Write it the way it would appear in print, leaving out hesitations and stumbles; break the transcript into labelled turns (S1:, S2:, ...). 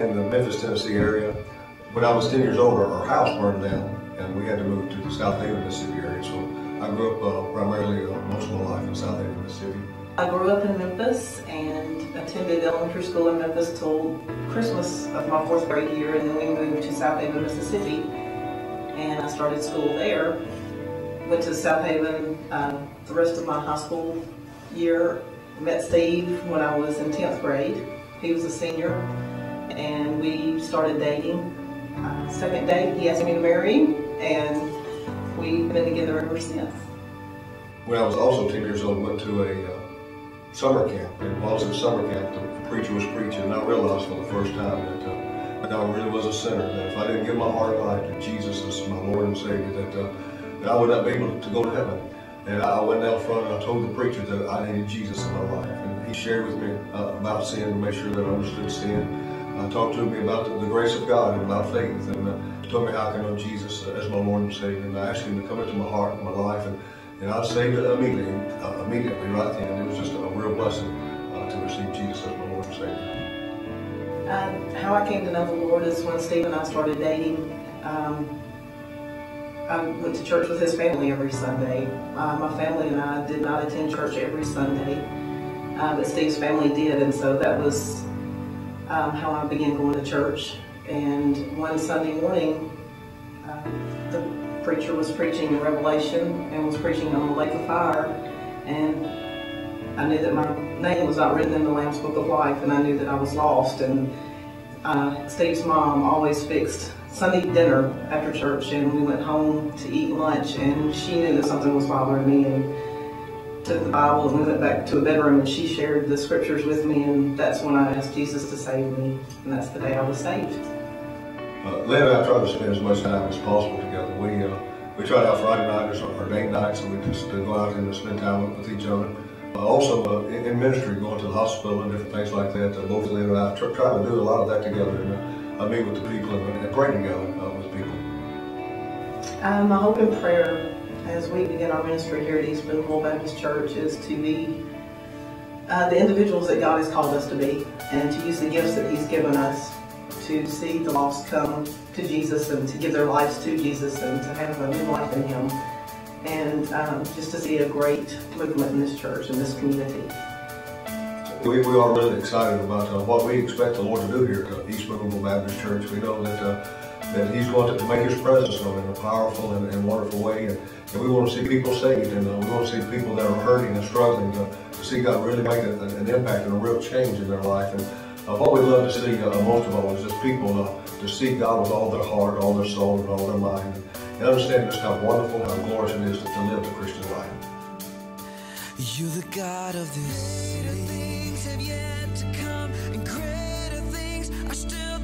S1: in the Memphis, Tennessee area. When I was 10 years old, our house burned down, and we had to move to the South Haven, Mississippi area. So I grew up primarily most of my life in South Haven, Mississippi.
S2: I grew up in Memphis and attended elementary school in Memphis till Christmas of my 4th grade year, and then we moved to South Haven, Mississippi, and I started school there. Went to South Haven the rest of my high school year. Met Steve when I was in 10th grade. He was a senior, and we started dating. Second date, he asked me to marry him, and we've been together ever since.
S1: When I was also 10 years old, I went to a summer camp. And while I was in summer camp, the preacher was preaching, and I realized for the first time that I really was a sinner, that if I didn't give my heart and life to Jesus as my Lord and Savior, that I would not be able to go to heaven. And I went out front and I told the preacher that I needed Jesus in my life. And he shared with me about sin to make sure that I understood sin. Talked to me about the grace of God and about faith, and told me how I can know Jesus as my Lord and Savior. And I asked him to come into my heart and my life, and I saved it immediately right then. It was just a real blessing to receive Jesus as my Lord and Savior.
S2: How I came to know the Lord is when Steve and I started dating. I went to church with his family every Sunday. My family and I did not attend church every Sunday, but Steve's family did, and so that was how I began going to church. And one Sunday morning, the preacher was preaching in Revelation and was preaching on the lake of fire, and I knew that my name was not written in the Lamb's Book of Life, and I knew that I was lost. And Steve's mom always fixed Sunday dinner after church, and we went home to eat lunch, and she knew that something was bothering me, and took the Bible and we went back to a bedroom, and she shared the scriptures with me, and that's when I asked Jesus to save me, and that's the day I was saved.
S1: Lynn and I try to spend as much time as possible together. We try to have Friday night as our date night, so we just go out and spend time with each other. Also in ministry, going to the hospital and different things like that, both Lynn and I try to do a lot of that together, and I meet with the people and pray together with people.
S2: My hope and prayer as we begin our ministry here at East Boonville Baptist Church is to be the individuals that God has called us to be, and to use the gifts that He's given us to see the lost come to Jesus and to give their lives to Jesus and to have a new life in Him, and just to see a great movement in this church and this community.
S1: We are really excited about what we expect the Lord to do here at East Boonville Baptist Church. We know that He's going to make His presence known in a powerful and wonderful way, and we want to see people saved, and we want to see people that are hurting and struggling to see God really make an impact and a real change in their life. And what we love to see most of all is just people to see God with all their heart, all their soul, and all their mind, and understand just how wonderful, how glorious it is to live the Christian life.
S3: You're the God of this city. Things have yet to come, and greater things are still